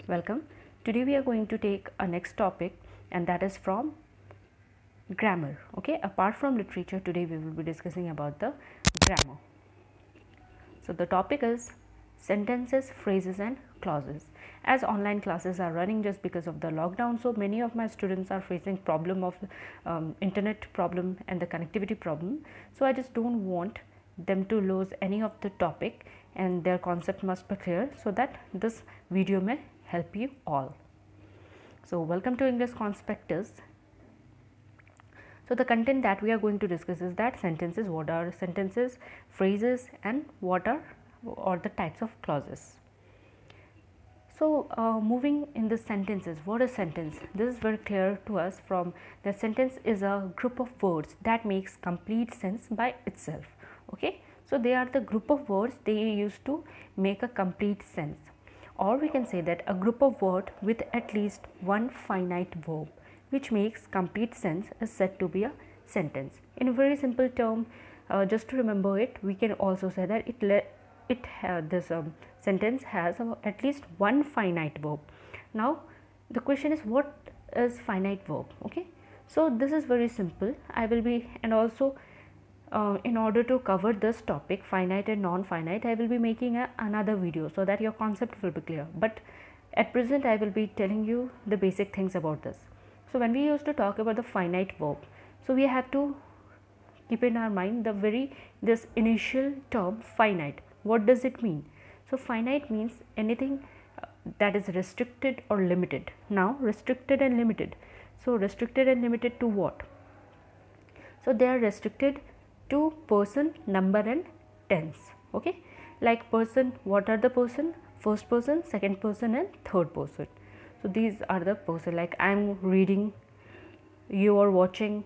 Welcome. Today we are going to take a next topic, and that is from grammar. Okay, apart from literature, today we will be discussing about the grammar. So the topic is sentences, phrases and clauses. As online classes are running just because of the lockdown, so many of my students are facing problem of internet problem and the connectivity problem. So I just don't want them to lose any of the topic, and their concept must be clear, so that this video may help you all. So welcome to English Conspectus. So the content that we are going to discuss is that sentences, what are sentences, phrases and what are the types of clauses. So moving in the sentences, what is sentence? This is very clear to us from the sentence is a group of words that makes complete sense by itself. Okay, so they are the group of words they used to make a complete sense, or we can say that a group of words with at least one finite verb which makes complete sense is said to be a sentence. In a very simple term, just to remember it, we can also say that this sentence has at least one finite verb. Now the question is, what is finite verb? Okay, so this is very simple. I will be, and also in order to cover this topic, finite and non-finite, I will be making another video so that your concept will be clear. But at present I will be telling you the basic things about this. So when we used to talk about the finite verb, so we have to keep in our mind this initial term finite. What does it mean? So finite means anything that is restricted or limited. Now restricted and limited. So restricted and limited to what? So they are restricted to person, number and tense. Okay, like person, what are the person? First person, second person and third person. So these are the person, like I am reading, you are watching,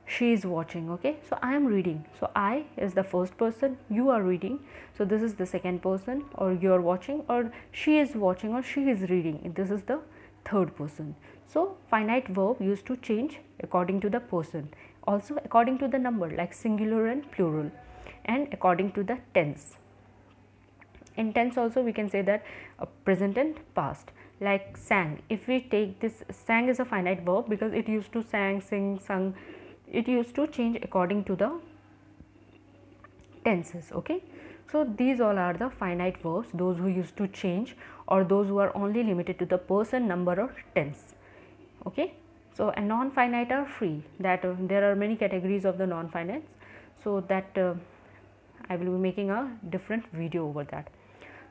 she is watching. Okay, so I am reading, so I is the first person, you are reading, so this is the second person, or you are watching, or she is watching, or she is reading, this is the third person. So finite verb used to change according to the person, also according to the number, like singular and plural, and according to the tense. In tense also we can say that present and past, like sang. If we take this, sang is a finite verb because it used to sang, sing, sung, it used to change according to the tenses. Okay, so these all are the finite verbs, those who used to change, or those who are only limited to the person, number or tense. Okay, so and non-finite are free, that there are many categories of the non-finite, so that I will be making a different video over that.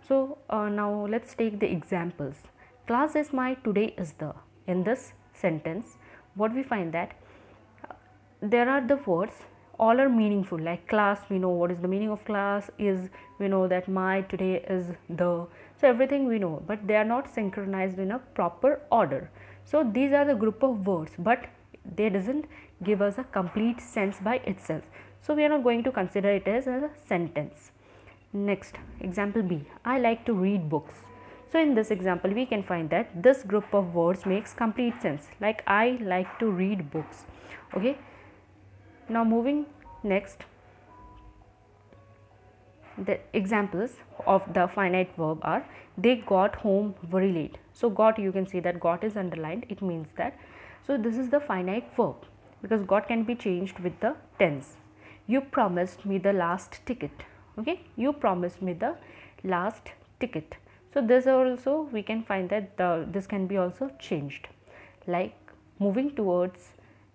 So now let's take the examples. Class is my, today is the. In this sentence, what we find that there are the words, all are meaningful, like class, we know what is the meaning of class, is, we know that my, today is the, so everything we know, but they are not synchronized in a proper order. So these are the group of words, but they doesn't give us a complete sense by itself, so we are not going to consider it as a sentence. Next, example B, I like to read books. So in this example we can find that this group of words makes complete sense, like I like to read books. Okay, now moving next, the examples of the finite verb are, they got home very late. So got, you can see that got is underlined, it means that, so this is the finite verb because got can be changed with the tense. You promised me the last ticket. Okay, you promised me the last ticket. So this also we can find that this can be also changed. Like moving towards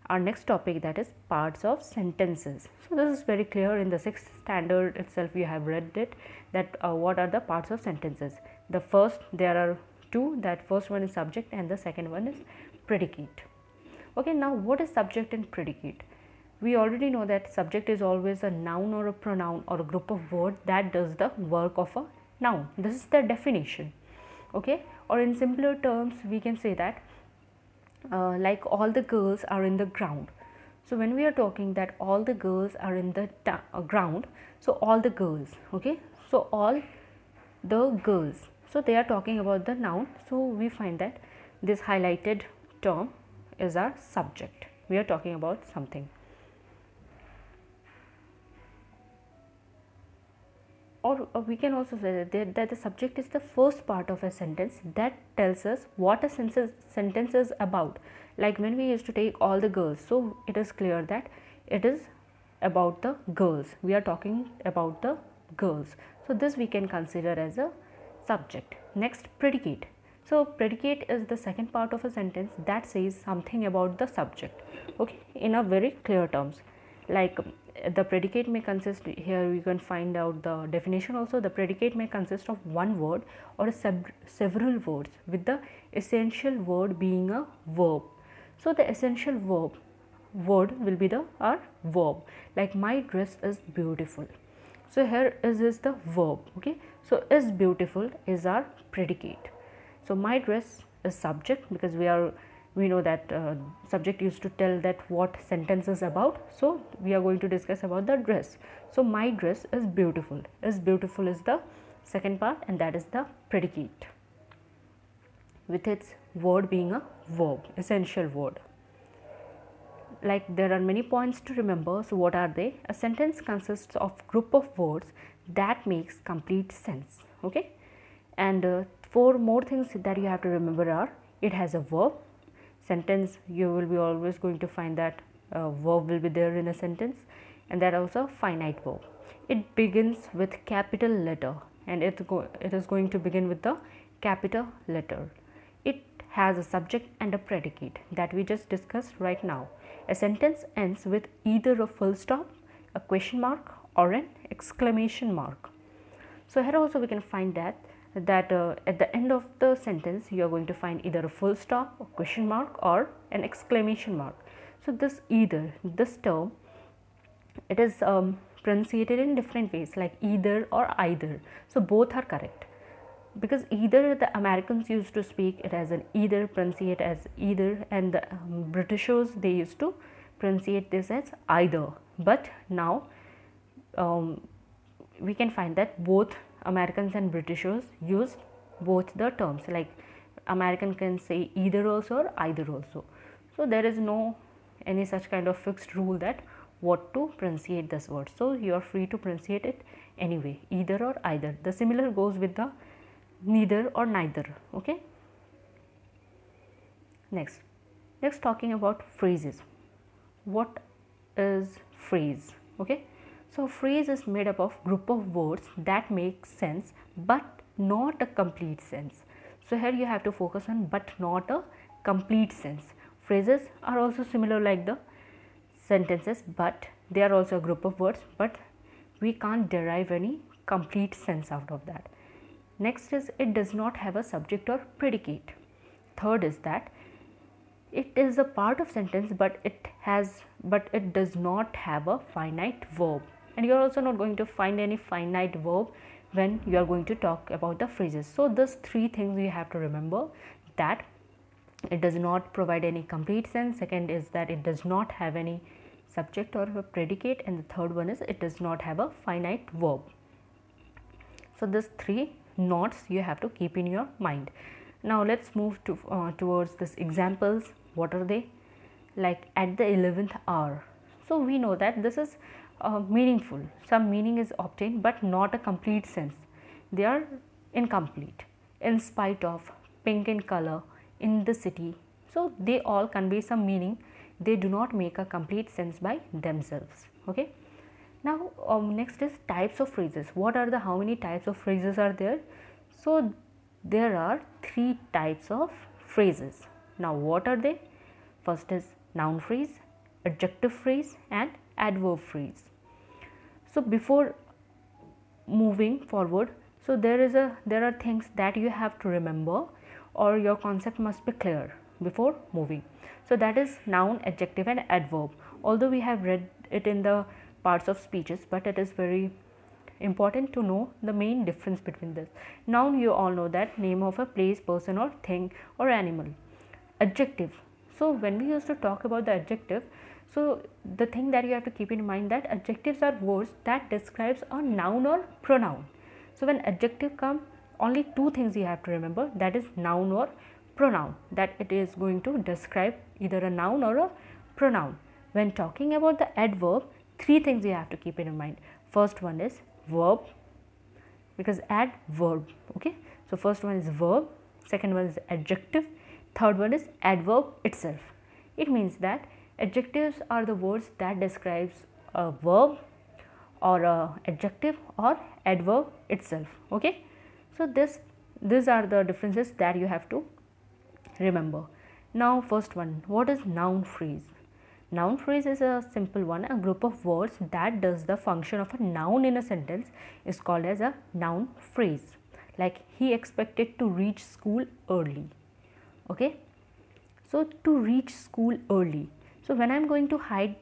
our next topic, that is parts of sentences. So this is very clear in the 6th standard itself, you have read it, that what are the parts of sentences. The first, there are two, that first one is subject and the second one is predicate. Okay, now what is subject and predicate? We already know that subject is always a noun or a pronoun or a group of words that does the work of a noun. This is the definition. Okay, or in simpler terms we can say that like all the girls are in the ground. So when we are talking that all the girls are in the ground, so all the girls, okay, so all the girls, so they are talking about the noun, so we find that this highlighted term is our subject, we are talking about something. or we can also say that the subject is the first part of a sentence that tells us what a sentence is about. Like when we used to take all the girls, so it is clear that it is about the girls, we are talking about the girls, so this we can consider as a subject. Next, predicate. So predicate is the second part of a sentence that says something about the subject, okay, in a very clear terms. Like the predicate may consist, here we can find out the definition also. The predicate may consist of one word or several words with the essential word being a verb. So the essential word will be the our verb. Like my dress is beautiful, so here is the verb, okay. So is beautiful is our predicate. So my dress is subject, because we know that subject used to tell that what sentence is about, so we are going to discuss about the dress. So my dress is beautiful. Is beautiful is the second part, and that is the predicate with its word being a verb, essential word. Like there are many points to remember. So what are they? A sentence consists of group of words that makes complete sense, okay. And four more things that you have to remember are: it has a verb. Sentence, you will be always going to find that verb will be there in a sentence, and that also finite verb. It begins with capital letter, and it is going to begin with the capital letter. It has a subject and a predicate that we just discussed right now. A sentence ends with either a full stop, a question mark, or an exclamation mark. So here also we can find that at the end of the sentence you are going to find either a full stop, a question mark, or an exclamation mark. So this term, it is pronunciated in different ways, like either or either. So both are correct, because either the Americans used to speak it as an either, pronunciate as either, and the Britishers, they used to pronunciate this as either. But now we can find that both Americans and Britishers use both the terms, like American can say either also or either also. So there is no any such kind of fixed rule that what to pronunciate this word. So you are free to pronunciate it anyway, either or either. The similar goes with the neither or neither, okay. Next talking about phrases. What is phrase? Okay, so phrase is made up of group of words that make sense but not a complete sense. So here you have to focus on but not a complete sense. Phrases are also similar like the sentences, but they are also a group of words, but we can't derive any complete sense out of that. Next is it does not have a subject or predicate. Third is that it is a part of sentence, but it does not have a finite verb, and you are also not going to find any finite verb when you are going to talk about the phrases. So these three things you have to remember, that it does not provide any complete sense, second is that it does not have any subject or a predicate, and the third one is it does not have a finite verb. So these three notes you have to keep in your mind. Now let's move to towards this examples. What are they? Like at the 11th hour. So we know that this is meaningful. Some meaning is obtained, but not a complete sense. They are incomplete. In spite of, pink in color, in the city. So they all convey some meaning. They do not make a complete sense by themselves. Okay. Now next is types of phrases. What are the how many types of phrases are there? So there are three types of phrases. Now what are they? First is noun phrase, adjective phrase, and adverb phrase. So before moving forward, so there are things that you have to remember, or your concept must be clear before moving. So that is noun, adjective, and adverb. Although we have read it in the parts of speeches, but it is very important to know the main difference between this. Noun, you all know that, name of a place, person, or thing, or animal. Adjective. So when we used to talk about the adjective, so the thing that you have to keep in mind, that adjectives are words that describes a noun or pronoun. So when adjective come, only two things you have to remember, that is noun or pronoun, that it is going to describe either a noun or a pronoun. When talking about the adverb, three things you have to keep in mind. First one is verb, because add verb. Okay, so first one is verb, second one is adjective, third one is adverb itself. It means that adjectives are the words that describes a verb or a adjective or adverb itself. Okay, so these are the differences that you have to remember. Now first one, what is noun phrase? Noun phrase is a simple one. A group of words that does the function of a noun in a sentence is called as a noun phrase. Like, he expected to reach school early. Okay, so to reach school early. So when I am going to hide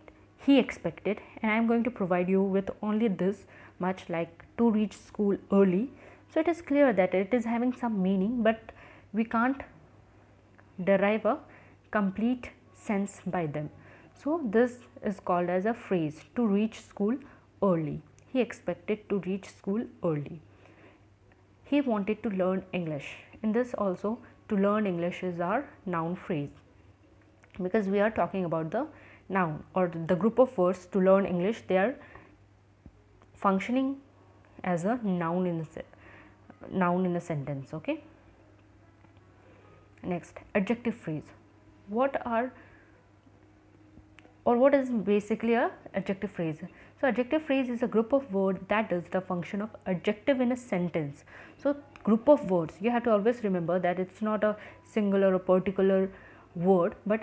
he expected and I am going to provide you with only this much, like to reach school early, so it is clear that it is having some meaning, but we can't derive a complete sense by them. So this is called as a phrase, to reach school early. He expected to reach school early. He wanted to learn English. In this also, to learn English is our noun phrase, because we are talking about the noun or the group of words to learn English. They are functioning as a noun in a sentence. Okay. Next, adjective phrase. What is basically a adjective phrase? So adjective phrase is a group of words that does the function of adjective in a sentence. So group of words, you have to always remember that it's not a singular or particular word, but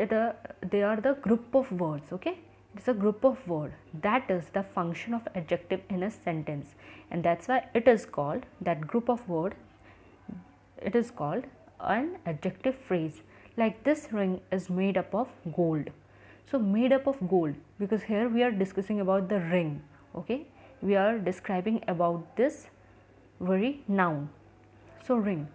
they are the group of words. Okay, it's a group of words that does the function of adjective in a sentence, and that's why it is called, that group of word, it is called an adjective phrase. Like, this ring is made up of gold. So made up of gold, because here we are discussing about the ring. Okay, we are describing about this very noun, so ring.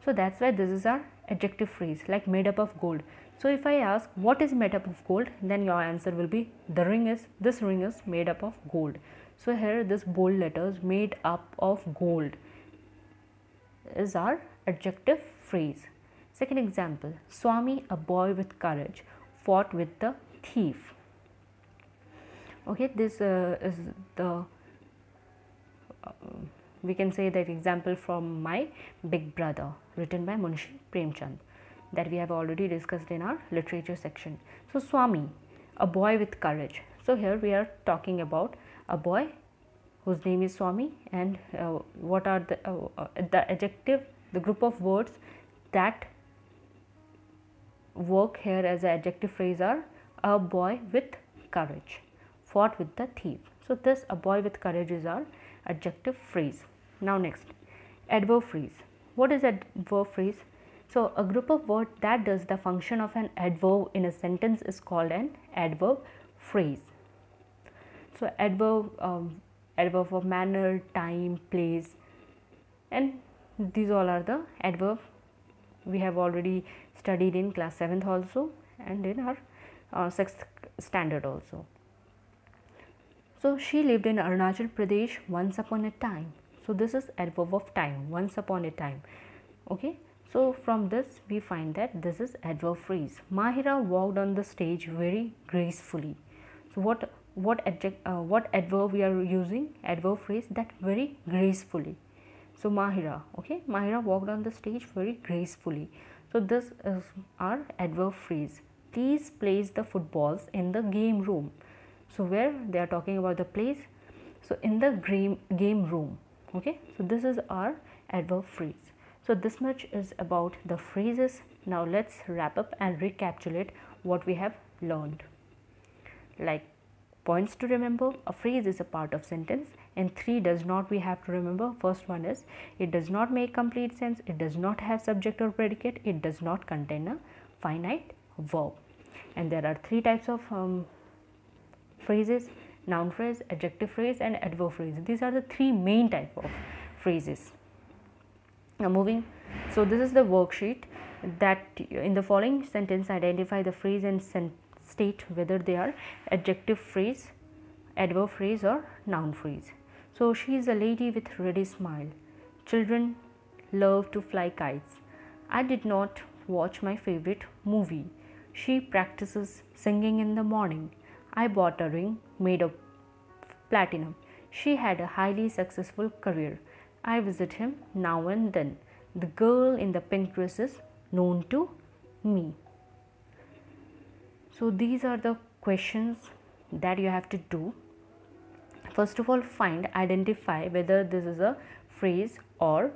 So that's why this is our adjective phrase, like made up of gold. So if I ask what is made up of gold, then your answer will be this ring is made up of gold. So here this bold letters, made up of gold, is our adjective phrase. Second example, Swami, a boy with courage, fought with the thief. Okay, this is the we can say that example from My Big Brother, written by Munshi Premchand, that we have already discussed in our literature section. So Swami, a boy with courage. So here we are talking about a boy whose name is Swami, and what are the adjective, the group of words that work here as an adjective phrase are a boy with courage, fought with the thief. So this a boy with courage is our adjective phrase. Now next, adverb phrase. What is adverb phrase? So a group of words that does the function of an adverb in a sentence is called an adverb phrase. So adverb of manner, time, place, and these all are the adverb we have already studied in class 7th also, and in our 6th standard also. So she lived in Arunachal Pradesh once upon a time. So this is adverb of time, once upon a time. Okay, so from this we find that this is adverb phrase. Mahira walked on the stage very gracefully. So what adverb we are using? Adverb phrase, that very gracefully. So Mahira, okay, Mahira walked on the stage very gracefully. So this is our adverb phrase. Please place the footballs in the game room. So where they are talking about the place, so in the game room. Okay, so this is our adverb phrase. So this much is about the phrases. Now let's wrap up and recapitulate what we have learned. Like, points to remember: a phrase is a part of sentence, and 3 does not we have to remember. First one is, it does not make complete sense, it does not have subject or predicate, it does not contain a finite verb. And there are 3 types of phrases: noun phrase, adjective phrase, and adverb phrase. These are the 3 main type of phrases. Now moving, so this is the worksheet, that in the following sentence identify the phrase and state whether they are adjective phrase, adverb phrase, or noun phrase. So she is a lady with ready smile. Children love to fly kites. I did not watch my favorite movie. She practices singing in the morning. I bought a ring made of platinum. She had a highly successful career. I visit him now and then. The girl in the pink dress is known to me. So these are the questions that you have to do. First of all, identify whether this is a phrase or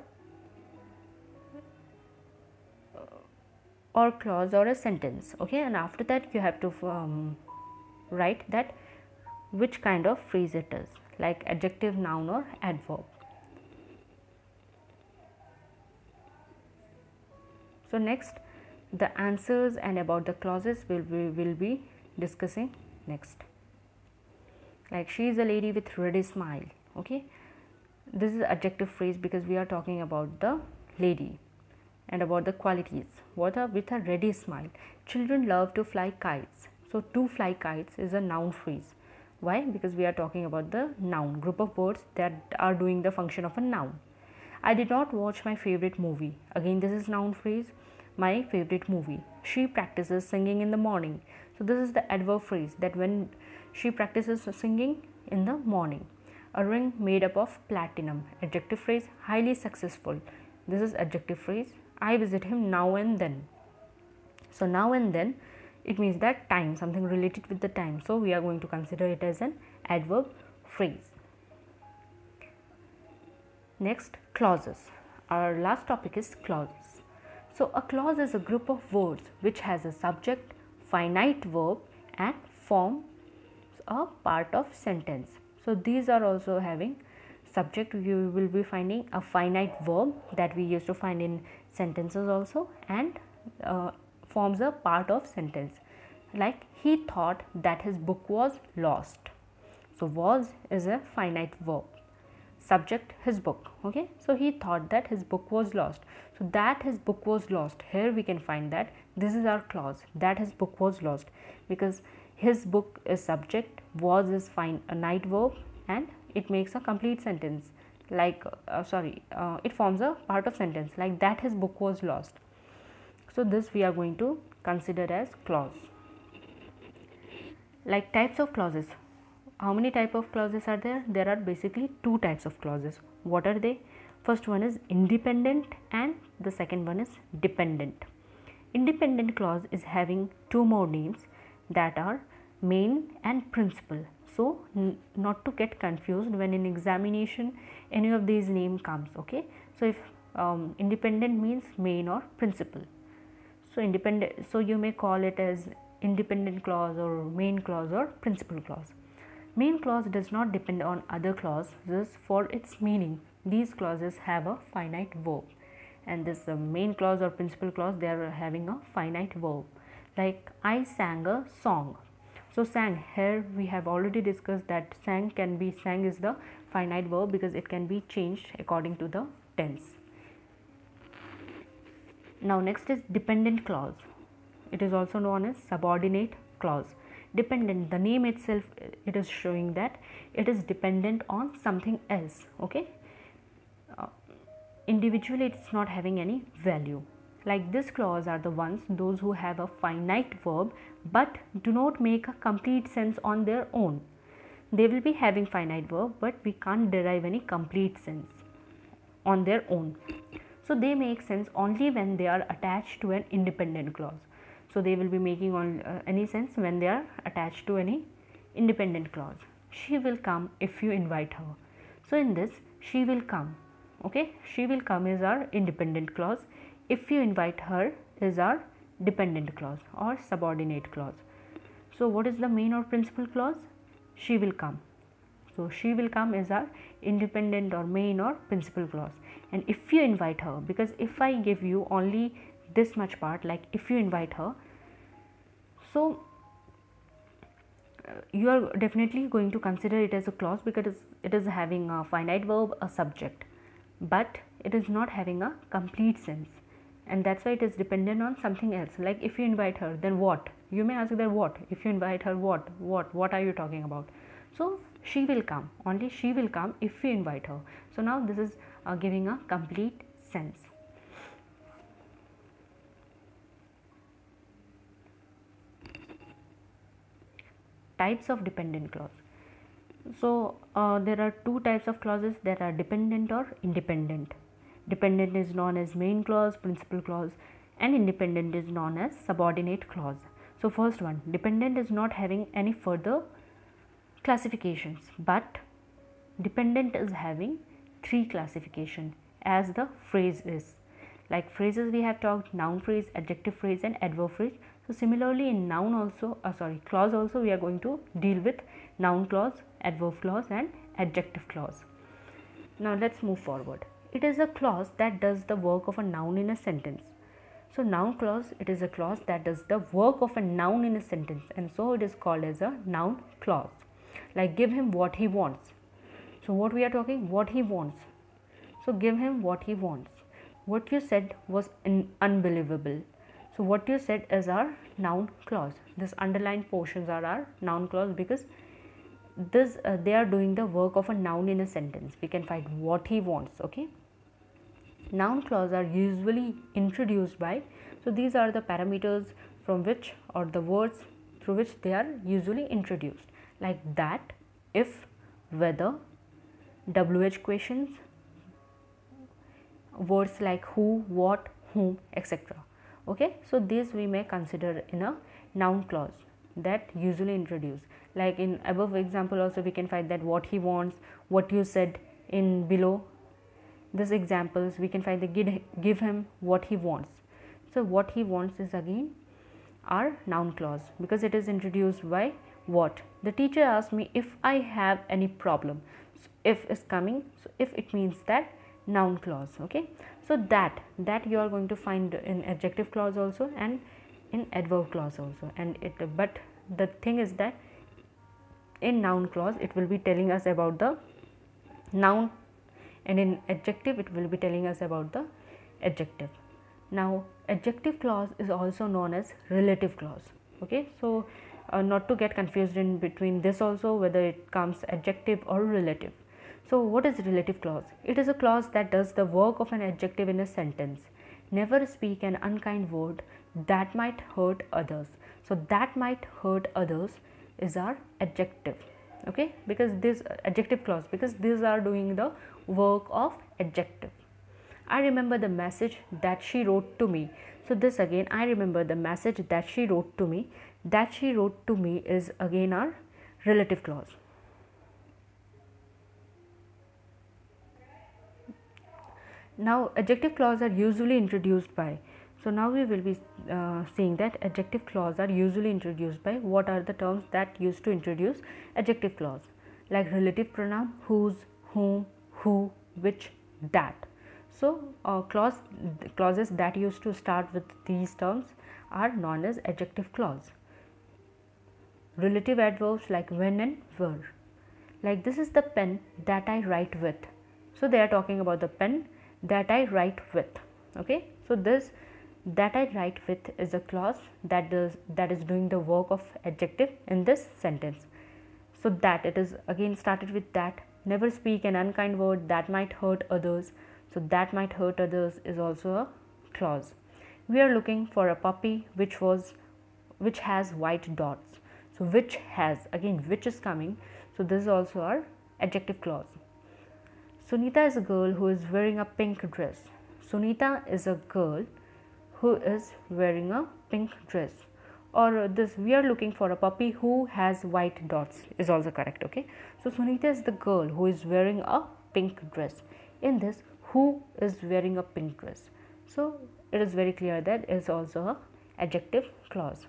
clause or a sentence. Okay, and after that you have to write that which kind of phrase it is, like adjective, noun or adverb. So next, the answers and about the clauses will be discussing next. Like, she is a lady with ready smile. Okay, this is adjective phrase because we are talking about the lady and about the qualities. What are with a ready smile? Children love to fly kites. So to fly kites is a noun phrase. Why? Because we are talking about the noun, group of words that are doing the function of a noun. I did not watch my favorite movie. Again, this is noun phrase, my favorite movie. She practices singing in the morning. So this is the adverb phrase, that when she practices singing in the morning. A ring made up of platinum. Adjective phrase, highly successful. This is adjective phrase. I visit him now and then. So now and then, it means that time, something related with the time. So we are going to consider it as an adverb phrase. Next, clauses. Our last topic is clauses. So a clause is a group of words which has a subject, finite verb and forms a part of sentence. So these are also having subject. You will be finding a finite verb that we used to find in sentences also, and forms a part of sentence. Like, he thought that his book was lost. So was is a finite verb. Subject, his book. Okay, so he thought that his book was lost. So that his book was lost, here we can find that this is our clause, that his book was lost, because his book is subject, was is finite verb, and it makes a complete sentence. Like it forms a part of sentence, like that his book was lost. So this we are going to consider as clause. Like, types of clauses. How many type of clauses are there? There are basically two types of clauses. What are they? First one is independent and the second one is dependent. Independent clause is having two more names, that are main and principal. So not to get confused when in examination any of these name comes. Okay, so if independent means main or principal, so independent, so you may call it as independent clause or main clause or principal clause. Main clause does not depend on other clauses for its meaning. These clauses have a finite verb, and this main clause or principal clause, they are having a finite verb. Like, I sang a song. So sang, here we have already discussed that sang is the finite verb because it can be changed according to the tense. Now next is dependent clause. It is also known as subordinate clause. Dependent, the name itself, it is showing that it is dependent on something else. Okay, individually it's not having any value. Like, this clause are the ones, those who have a finite verb but do not make a complete sense on their own. They will be having finite verb, but we can't derive any complete sense on their own. So they make sense only when they are attached to an independent clause. So they will be making any sense when they are attached to any independent clause. She will come if you invite her. So in this, she will come. Okay, she will come is our independent clause. If you invite her is our dependent clause or subordinate clause. So what is the main or principal clause? She will come. So she will come is our independent or main or principal clause. And if you invite her, because if I give you only this much part, like if you invite her, so you are definitely going to consider it as a clause because it is having a finite verb, a subject, but it is not having a complete sense, and that's why it is dependent on something else. Like, if you invite her, then what? You may ask that what? If you invite her, what are you talking about? So she will come, only she will come if you invite her. So now this is giving a complete sense. Types of dependent clause. So there are two types of clauses, that are dependent or independent. Dependent is known as main clause, principal clause, and independent is known as subordinate clause. So first one, dependent is not having any further classifications, but dependent is having three classification as the phrase is. Like phrases we have talked, noun phrase, adjective phrase, and adverb phrase. So similarly in noun also, clause also, we are going to deal with noun clause, adverb clause, and adjective clause. Now let's move forward. It is a clause that does the work of a noun in a sentence. So noun clause, it is a clause that does the work of a noun in a sentence, and so it is called as a noun clause. Like give him what he wants. So what we are talking, what he wants. So give him what he wants. What you said was unbelievable. So what you said is our noun clause. This underlined portions are our noun clause, because this they are doing the work of a noun in a sentence. We can find what he wants. Okay. Noun clause are usually introduced by, so these are the parameters from which, or the words through which they are usually introduced, like that, if, whether, WH questions, words like who, what, whom, etc. Okay, so these we may consider in a noun clause that usually introduced. Like in above example also we can find that what he wants, what you said. In below this examples we can find the give him what he wants. So what he wants is again our noun clause, because it is introduced by what. The teacher asked me if I have any problem. So if is coming, so if it means that noun clause. Okay, so that you are going to find in adjective clause also and in adverb clause also, and it, but the thing is that in noun clause it will be telling us about the noun, and in adjective it will be telling us about the adjective. Now adjective clause is also known as relative clause. Okay, so not to get confused in between this also, whether it comes adjective or relative. So what is relative clause? It is a clause that does the work of an adjective in a sentence. Never speak an unkind word that might hurt others. So that might hurt others is our adjective. Okay, because this adjective clause, because these are doing the work of adjective. I remember the message that she wrote to me. So this again, I remember the message that she wrote to me. That she wrote to me is again our relative clause. Now adjective clause are usually introduced by, so now we will be seeing that adjective clause are usually introduced by, what are the terms that used to introduce adjective clause, like relative pronoun, whose, whom, who, which, that. So clauses that used to start with these terms are known as adjective clause. Relative adverbs like when and were, like this is the pen that I write with. So they are talking about the pen that I write with. Okay, so this that I write with is a clause that is doing the work of adjective in this sentence. So that, it is again started with that. Never speak an unkind word that might hurt others. So that might hurt others is also a clause. We are looking for a puppy which has white dots. So which has, again which is coming, so this is also our adjective clause. Sunita is a girl who is wearing a pink dress. Sunita is a girl who is wearing a pink dress. Or this, we are looking for a puppy who has white dots is also correct. Okay, so Sunita is the girl who is wearing a pink dress. In this, who is wearing a pink dress, so it is very clear that is also a adjective clause.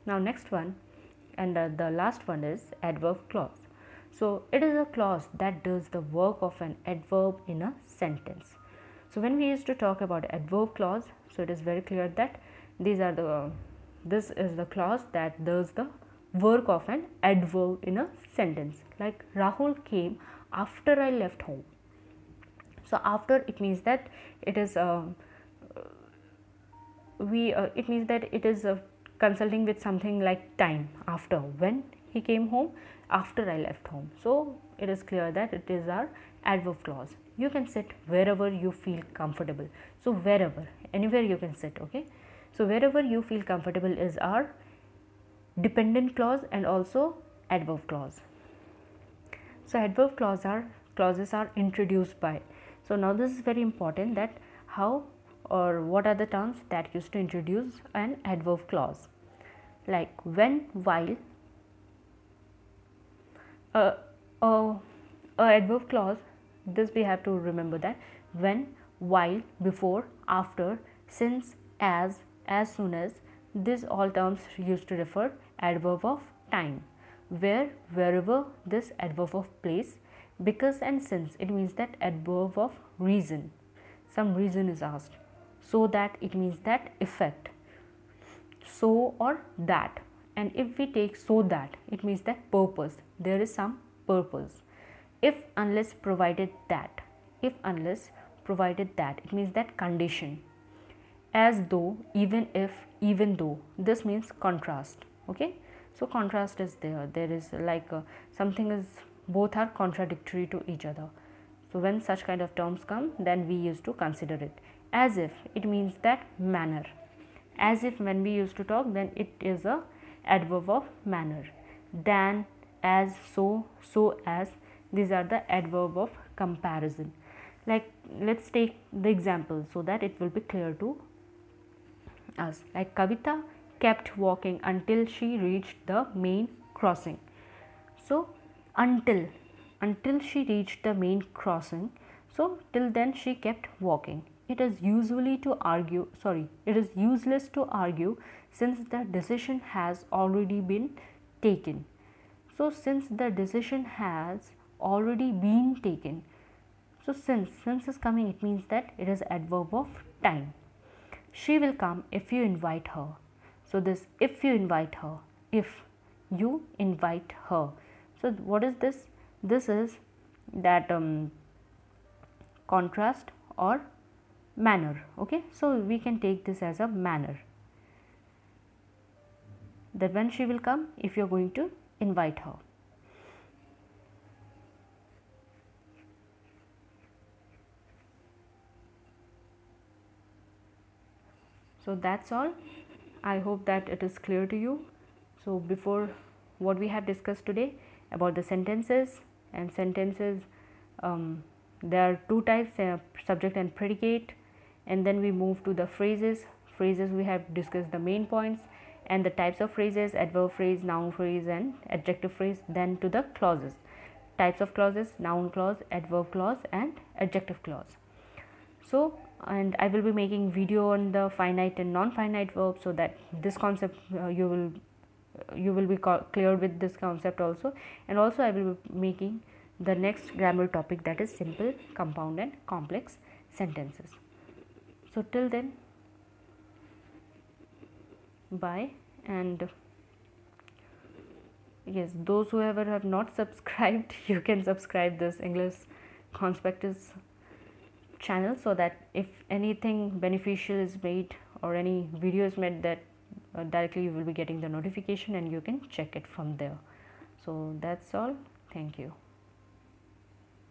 Now next one, and the last one is adverb clause. So it is a clause that does the work of an adverb in a sentence. So when we used to talk about adverb clause, so it is very clear that this is the clause that does the work of an adverb in a sentence. Like Rahul came after I left home. So after, it means that it is it means that it is consulting with something like time, after, when he came home, after I left home. So it is clear that it is our adverb clause. You can sit wherever you feel comfortable. So wherever, anywhere you can sit. Okay, so wherever you feel comfortable is our dependent clause and also adverb clause. So adverb clauses are introduced by. So now this is very important, that how or what are the terms that used to introduce an adverb clause, like when, while. A adverb clause, this we have to remember, that when, while, before, after, since, as soon as, these all terms used to refer adverb of time. Where, wherever, this adverb of place. Because and since, it means that adverb of reason, some reason is asked. So that, it means that effect. So or that, and if we take so that, it means that purpose, there is some purpose. If, unless, provided that, if, unless, provided that, it means that condition. As though, even if, even though, this means contrast. Okay, so contrast is there is like something is, both are contradictory to each other. So when such kind of terms come, then we used to consider it. As if, it means that manner. As if, when we used to talk, then it is a adverb of manner. Than, as, so, so as, these are the adverb of comparison. Like, let's take the example so that it will be clear to us. Like, Kavita kept walking until she reached the main crossing. So until she reached the main crossing, so till then she kept walking. It is useless to argue since the decision has already been taken. So since the decision has already been taken, so since is coming, it means that it is adverb of time. She will come if you invite her. So this, if you invite her, so what is this? This is that contrast or manner. Okay, so we can take this as a manner, that when she will come if you are going to invite her. So that's all. I hope that it is clear to you. So before, what we have discussed today about the sentences, and sentences, there are two types, subject and predicate, and then we move to the phrases. We have discussed the main points and the types of phrases, adverb phrase, noun phrase and adjective phrase. Then to the clauses, types of clauses, noun clause, adverb clause and adjective clause. So, and I will be making video on the finite and non-finite verbs, so that this concept you will be clear with this concept also. And also I will be making the next grammar topic, that is simple, compound and complex sentences. So till then, bye. And yes, those whoever have not subscribed, you can subscribe this English Conspectus channel, so that if anything beneficial is made or any video is made, that directly you will be getting the notification and you can check it from there. So that's all. Thank you.